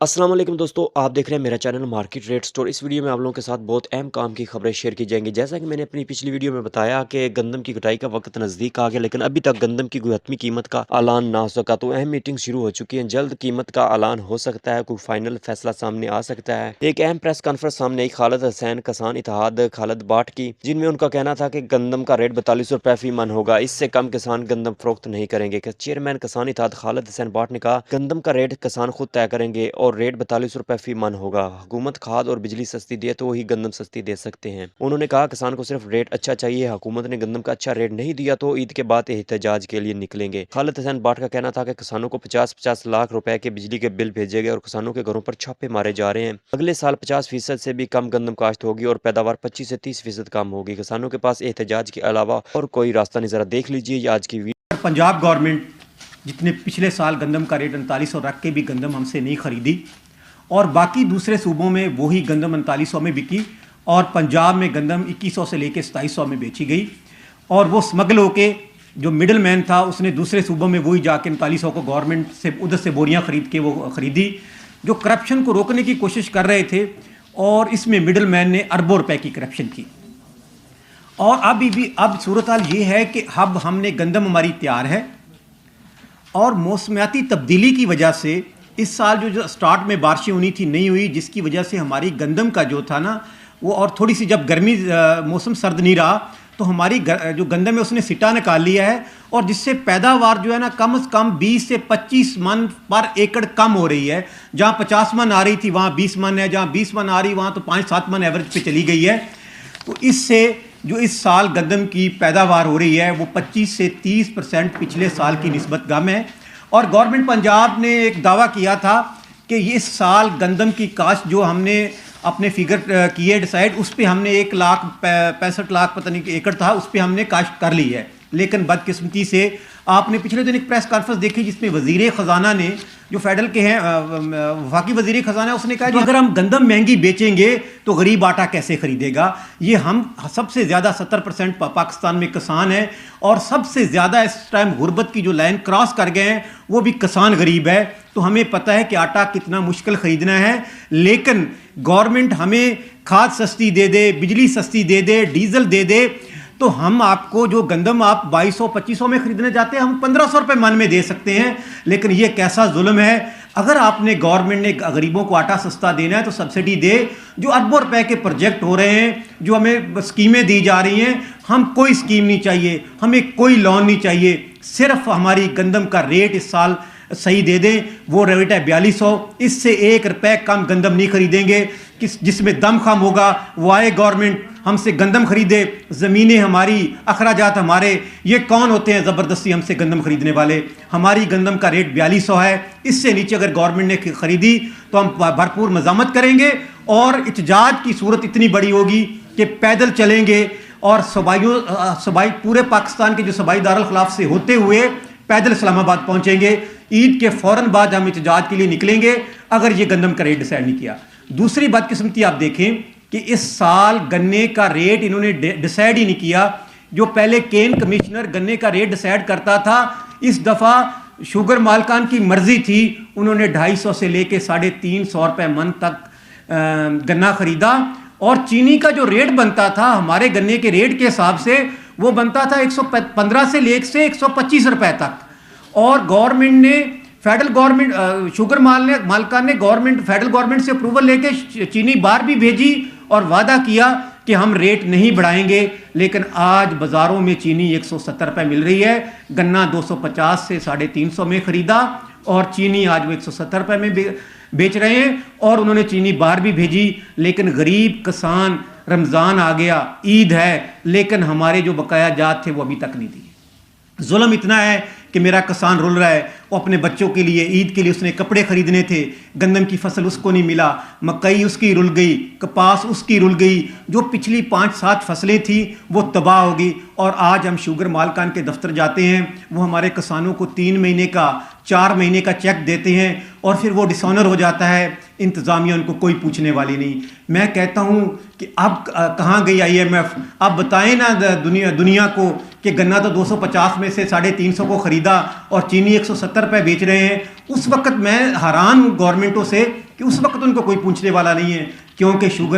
अस्सलाम वालेकुम दोस्तों, आप देख रहे हैं मेरा चैनल मार्केट रेट स्टोर। इस वीडियो में आप लोगों के साथ बहुत अहम काम की खबरें शेयर की जाएंगी। जैसा कि मैंने अपनी पिछली वीडियो में बताया कि गंदम की कटाई का वक्त नज़दीक आ गया, लेकिन अभी तक गंदम की कोई हतमी कीमत का ऐलान ना हो सका। तो अहम मीटिंग शुरू हो चुकी है, जल्द कीमत का ऐलान हो सकता है, कोई फाइनल फैसला सामने आ सकता है। एक अहम प्रेस कॉन्फ्रेंस सामने आई खालिद हुसैन किसान इत्तेहाद खालिद बाट की, जिनमें उनका कहना था कि गंदम का रेट 42 रुपए फी मन होगा, इससे कम किसान गंदम फरोख्त नहीं करेंगे। चेयरमैन किसान इत्तेहाद खालिद हुसैन बाट ने कहा, गंदम का रेट किसान खुद तय करेंगे और रेट 42 रुपए फी मन होगा। हुकूमत खाद और बिजली सस्ती दे तो वही गंदम सस्ती दे सकते हैं। उन्होंने कहा, किसान को सिर्फ रेट अच्छा चाहिए, हुकूमत ने गंदम का अच्छा रेट नहीं दिया तो ईद के बाद एहतजाज के लिए निकलेंगे। खालिद हुसैन बाट का कहना था कि किसानों को 50-50 लाख रुपए के बिजली के बिल भेजे गए और किसानों के घरों पर छापे मारे जा रहे हैं। अगले साल 50% से भी कम गंदम काश्त होगी और पैदावार 25 से 30% कम होगी। किसानों के पास एहतजाज के अलावा और कोई रास्ता नहीं। जरा देख लीजिए आज की वीडियो। पंजाब गवर्नमेंट जितने पिछले साल गंदम का रेट 3900 रख के भी गंदम हमसे नहीं खरीदी और बाकी दूसरे सूबों में वही गंदम 3900 में बिकी और पंजाब में गंदम 2100 से लेकर 2700 में बेची गई और वो स्मगल होके जो मिडल मैन था उसने दूसरे सूबों में वही जाके 3900 को गवर्नमेंट से उधर से बोरियां खरीद के वो खरीदी। जो करप्शन को रोकने की कोशिश कर रहे थे और इसमें मिडल मैन ने अरबों रुपए की करप्शन की। और अब सूरत हाल ये है कि अब हमने गंदम हमारी तैयार है और मौसमियाती तब्दीली की वजह से इस साल जो स्टार्ट में बारिशें होनी थी नहीं हुई, जिसकी वजह से हमारी गंदम का जो था ना वो, और थोड़ी सी जब गर्मी मौसम सर्द नहीं रहा तो हमारी जो गंदम है उसने सिटा निकाल लिया है और जिससे पैदावार जो है ना कम से कम 20 से 25 मन पर एकड़ कम हो रही है। जहाँ 50 मन आ रही थी वहाँ 20 मन है, जहाँ 20 मन आ रही वहाँ तो 5-7 मन एवरेज पे चली गई है। तो इससे जो इस साल गंदम की पैदावार हो रही है वो 25 से 30% पिछले साल की निस्बत कम है। और गवर्नमेंट पंजाब ने एक दावा किया था कि इस साल गंदम की काश्त जो हमने अपने फिगर किए डिसाइड, उस पर हमने 1,65,00,000 पता नहीं एकड़ था, उस पर हमने काश्त कर ली है। लेकिन बदकिस्मती से आपने पिछले दिन एक प्रेस कॉन्फ्रेंस देखी जिसमें वजीर ख़जाना ने, जो फेडरल के हैं वफाकी वजीर ख़जाना, उसने कहा कि अगर हम गंदम महंगी बेचेंगे तो गरीब आटा कैसे खरीदेगा। ये हम सबसे ज़्यादा 70% पाकिस्तान में किसान है और सबसे ज़्यादा इस टाइम गुर्बत की जो लाइन क्रॉस कर गए हैं वो भी किसान गरीब है। तो हमें पता है कि आटा कितना मुश्किल ख़रीदना है, लेकिन गवर्नमेंट हमें खाद सस्ती दे दे, बिजली सस्ती दे दे, डीजल दे दे, तो हम आपको जो गंदम आप 2200-2500 में खरीदने जाते हैं हम 1500 रुपये मन में दे सकते हैं। लेकिन ये कैसा जुल्म है। अगर आपने गवर्नमेंट ने गरीबों को आटा सस्ता देना है तो सब्सिडी दे। जो अरबों रुपए के प्रोजेक्ट हो रहे हैं, जो हमें स्कीमें दी जा रही हैं, हम कोई स्कीम नहीं चाहिए, हमें कोई लोन नहीं चाहिए, सिर्फ हमारी गंदम का रेट इस साल सही दे दें। वो रेट है 4200, इससे 1 रुपये कम गंदम नहीं खरीदेंगे। जिसमें दम खम होगा वो आए गवर्नमेंट हमसे गंदम खरीदे, ज़मीनें हमारी, अखराजात हमारे। ये कौन होते हैं ज़बरदस्ती हमसे गंदम खरीदने वाले। हमारी गंदम का रेट 4200 है, इससे नीचे अगर गवर्नमेंट ने खरीदी तो हम भरपूर मज़ामत करेंगे और एहतजाज की सूरत इतनी बड़ी होगी कि पैदल चलेंगे और सूबाई पूरे पाकिस्तान के जो सूबाई दारुल खिलाफ से होते हुए पैदल इस्लामाबाद पहुँचेंगे। ईद के फ़ौरन बाद हम एहतजाज के लिए निकलेंगे अगर ये गंदम का रेट डिसाइड नहीं किया। दूसरी बदकिस्मती आप देखें कि इस साल गन्ने का रेट इन्होंने डिसाइड ही नहीं किया। जो पहले केन कमिश्नर गन्ने का रेट डिसाइड करता था, इस दफ़ा शुगर मालकान की मर्जी थी, उन्होंने 250 से लेके 350 रुपये मन तक गन्ना खरीदा। और चीनी का जो रेट बनता था हमारे गन्ने के रेट के हिसाब से वो बनता था 115 से लेकर से 125 रुपये तक। और गवर्नमेंट ने फेडरल गवर्नमेंट शुगर मालकान ने फेडरल गवर्नमेंट से अप्रूवल लेके चीनी बार भी भेजी और वादा किया कि हम रेट नहीं बढ़ाएंगे। लेकिन आज बाज़ारों में चीनी 170 रुपये मिल रही है। गन्ना 250 से 350 में ख़रीदा और चीनी आज वो 170 रुपये में बेच रहे हैं और उन्होंने चीनी बाहर भी भेजी। लेकिन गरीब किसान, रमज़ान आ गया, ईद है, लेकिन हमारे जो बकाया जात थे वो अभी तक नहीं दिए। जुल्म इतना है कि मेरा किसान रुल रहा है, वो अपने बच्चों के लिए ईद के लिए उसने कपड़े खरीदने थे, गंदम की फसल उसको नहीं मिला, मकई उसकी रुल गई, कपास उसकी रुल गई, जो पिछली 5-7 फसलें थी वो तबाह हो गई। और आज हम शुगर मालकान के दफ्तर जाते हैं, वो हमारे किसानों को 3 महीने का 4 महीने का चेक देते हैं और फिर वो डिसऑनर हो जाता है। इंतज़ामिया उनको कोई पूछने वाली नहीं। मैं कहता हूँ कि अब कहाँ गई IMF। अब बताएं ना दुनिया को कि गन्ना तो 250 में से 350 को ख़रीदा और चीनी 170 रुपये बेच रहे हैं। उस वक्त मैं हैरान हूँ गवर्नमेंटों से कि उस वक्त उनको कोई पूछने वाला नहीं है, क्योंकि शुगर